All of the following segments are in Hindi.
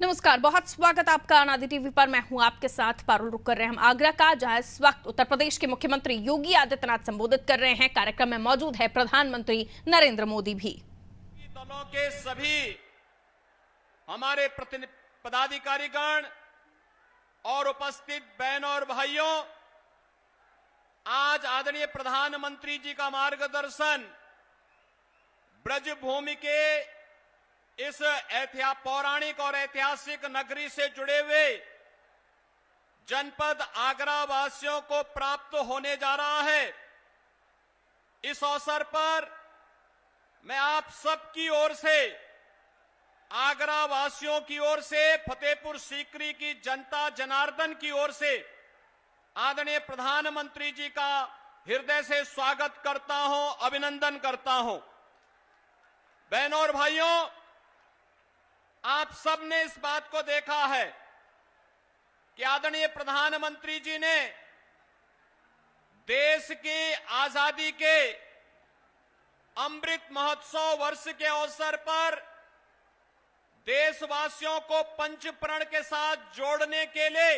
नमस्कार, बहुत स्वागत आपका अनादि टीवी पर। मैं हूं आपके साथ पारुल। रुक कर रहे हैं हम आगरा का, जहां इस वक्त उत्तर प्रदेश के मुख्यमंत्री योगी आदित्यनाथ संबोधित कर रहे हैं। कार्यक्रम में मौजूद है प्रधानमंत्री नरेंद्र मोदी भी। दलों के सभी हमारे पदाधिकारीगण और उपस्थित बहनों और भाइयों, आज आदरणीय प्रधानमंत्री जी का मार्गदर्शन ब्रजभूमि के इस पौराणिक और ऐतिहासिक नगरी से जुड़े हुए जनपद आगरा वासियों को प्राप्त होने जा रहा है। इस अवसर पर मैं आप सबकी ओर से, आगरा वासियों की ओर से, फतेहपुर सीकरी की जनता जनार्दन की ओर से आदरणीय प्रधानमंत्री जी का हृदय से स्वागत करता हूं, अभिनंदन करता हूं। बहनों और भाइयों, आप सबने इस बात को देखा है कि आदरणीय प्रधानमंत्री जी ने देश की आजादी के अमृत महोत्सव वर्ष के अवसर पर देशवासियों को पंचप्रण के साथ जोड़ने के लिए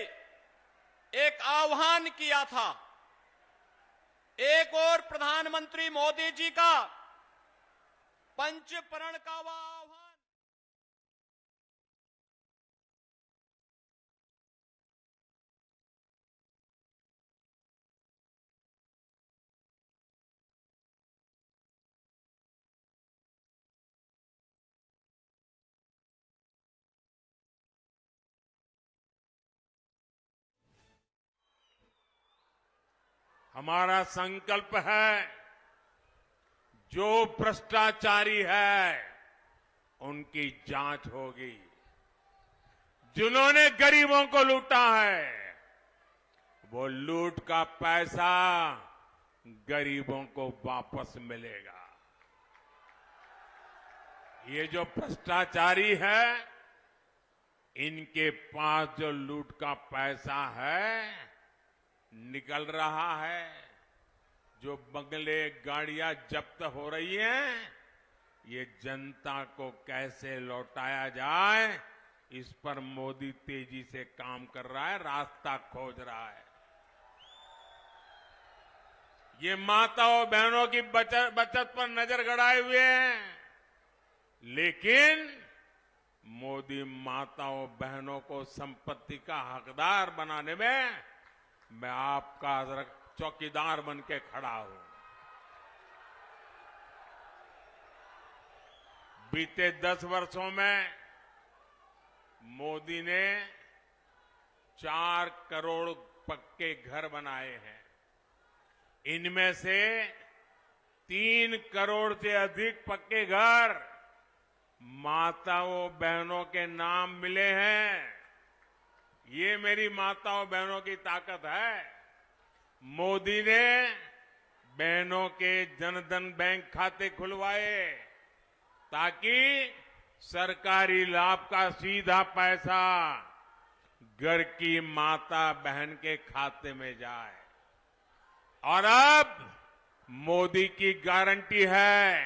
एक आह्वान किया था। एक और प्रधानमंत्री मोदी जी का पंचप्रण का वह आह्वान हमारा संकल्प है, जो भ्रष्टाचारी है उनकी जांच होगी। जिन्होंने गरीबों को लूटा है, वो लूट का पैसा गरीबों को वापस मिलेगा। ये जो भ्रष्टाचारी है, इनके पास जो लूट का पैसा है निकल रहा है, जो बंगले गाड़ियां जब्त हो रही हैं, ये जनता को कैसे लौटाया जाए, इस पर मोदी तेजी से काम कर रहा है, रास्ता खोज रहा है। ये माताओं बहनों की बचत पर नजर गड़ाए हुए हैं, लेकिन मोदी माताओं बहनों को संपत्ति का हकदार बनाने में मैं आपका चौकीदार बन के खड़ा हूं। बीते 10 वर्षों में मोदी ने 4 करोड़ पक्के घर बनाए हैं। इनमें से 3 करोड़ से अधिक पक्के घर माताओं बहनों के नाम मिले हैं। ये मेरी माताओं बहनों की ताकत है। मोदी ने बहनों के जनधन बैंक खाते खुलवाए ताकि सरकारी लाभ का सीधा पैसा घर की माता बहन के खाते में जाए। और अब मोदी की गारंटी है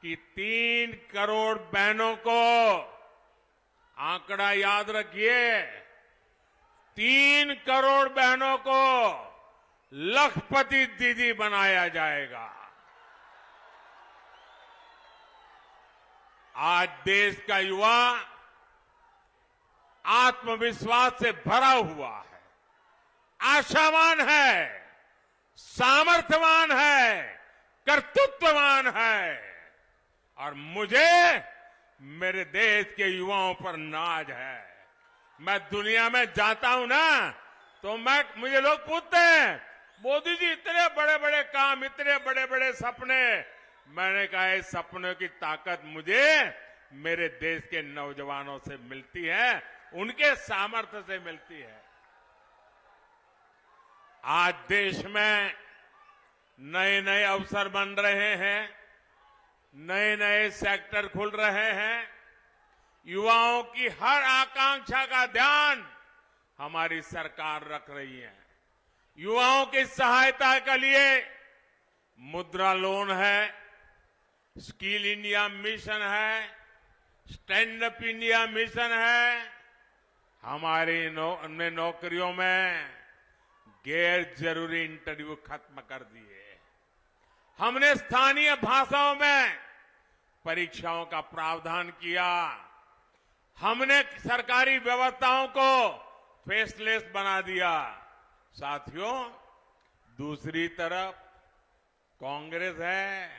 कि 3 करोड़ बहनों को, आंकड़ा याद रखिए, 3 करोड़ बहनों को लखपति दीदी बनाया जाएगा। आज देश का युवा आत्मविश्वास से भरा हुआ है, आशावान है, सामर्थ्यवान है, कर्तृत्ववान है, और मुझे मेरे देश के युवाओं पर नाज है। मैं दुनिया में जाता हूं ना, तो मुझे लोग पूछते हैं, मोदी जी इतने बड़े बड़े काम, इतने बड़े बड़े सपने। मैंने कहा, इस सपनों की ताकत मुझे मेरे देश के नौजवानों से मिलती है, उनके सामर्थ्य से मिलती है। आज देश में नए नए अवसर बन रहे हैं, नए नए सेक्टर खुल रहे हैं। युवाओं की हर आकांक्षा का ध्यान हमारी सरकार रख रही है। युवाओं की सहायता के लिए मुद्रा लोन है, स्किल इंडिया मिशन है, स्टैंड अप इंडिया मिशन है, हमारी नौकरियों में गैर जरूरी इंटरव्यू खत्म कर दिए। हमने स्थानीय भाषाओं में परीक्षाओं का प्रावधान किया। हमने सरकारी व्यवस्थाओं को फेसलेस बना दिया। साथियों, दूसरी तरफ कांग्रेस है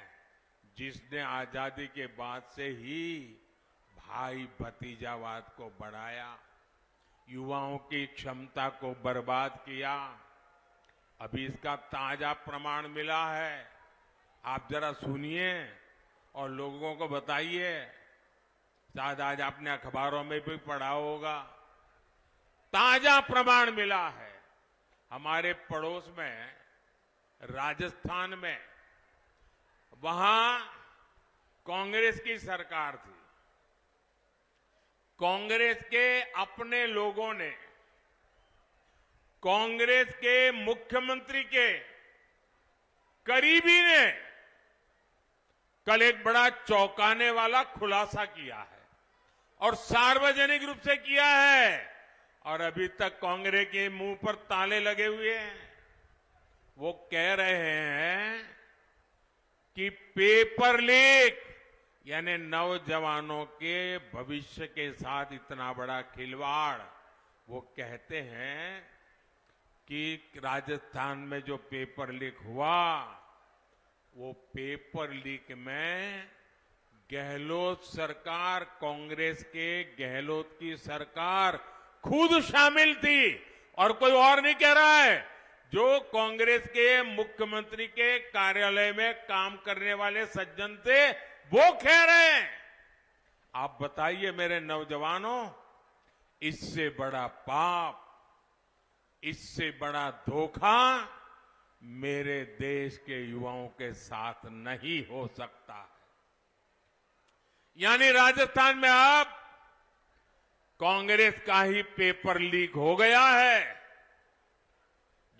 जिसने आजादी के बाद से ही भाई भतीजावाद को बढ़ाया, युवाओं की क्षमता को बर्बाद किया। अभी इसका ताजा प्रमाण मिला है, आप जरा सुनिए और लोगों को बताइए। शायद आज आपने अखबारों में भी पढ़ा होगा, ताजा प्रमाण मिला है। हमारे पड़ोस में राजस्थान में, वहां कांग्रेस की सरकार थी। कांग्रेस के अपने लोगों ने कांग्रेस के मुख्यमंत्री के करीबी ने कल एक बड़ा चौंकाने वाला खुलासा किया है और सार्वजनिक रूप से किया है, और अभी तक कांग्रेस के मुंह पर ताले लगे हुए हैं। वो कह रहे हैं कि पेपर लीक यानी नौजवानों के भविष्य के साथ इतना बड़ा खिलवाड़। वो कहते हैं कि राजस्थान में जो पेपर लीक हुआ, वो पेपर लीक में गहलोत सरकार, कांग्रेस के गहलोत की सरकार खुद शामिल थी, और कोई और नहीं कह रहा है। जो कांग्रेस के मुख्यमंत्री के कार्यालय में काम करने वाले सज्जन थे, वो कह रहे हैं। आप बताइए मेरे नौजवानों, इससे बड़ा पाप, इससे बड़ा धोखा मेरे देश के युवाओं के साथ नहीं हो सकता है। यानी राजस्थान में अब कांग्रेस का ही पेपर लीक हो गया है।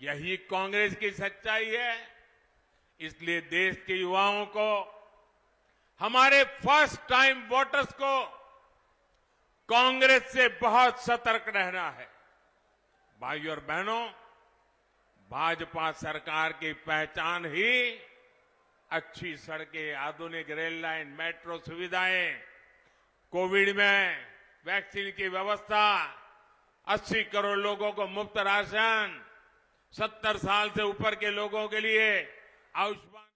यही कांग्रेस की सच्चाई है। इसलिए देश के युवाओं को, हमारे फर्स्ट टाइम वोटर्स को कांग्रेस से बहुत सतर्क रहना है। भाइयों और बहनों, भाजपा सरकार की पहचान ही अच्छी सड़कें, आधुनिक रेल लाइन, मेट्रो सुविधाएं, कोविड में वैक्सीन की व्यवस्था, 80 करोड़ लोगों को मुफ्त राशन, 70 साल से ऊपर के लोगों के लिए आयुष्मान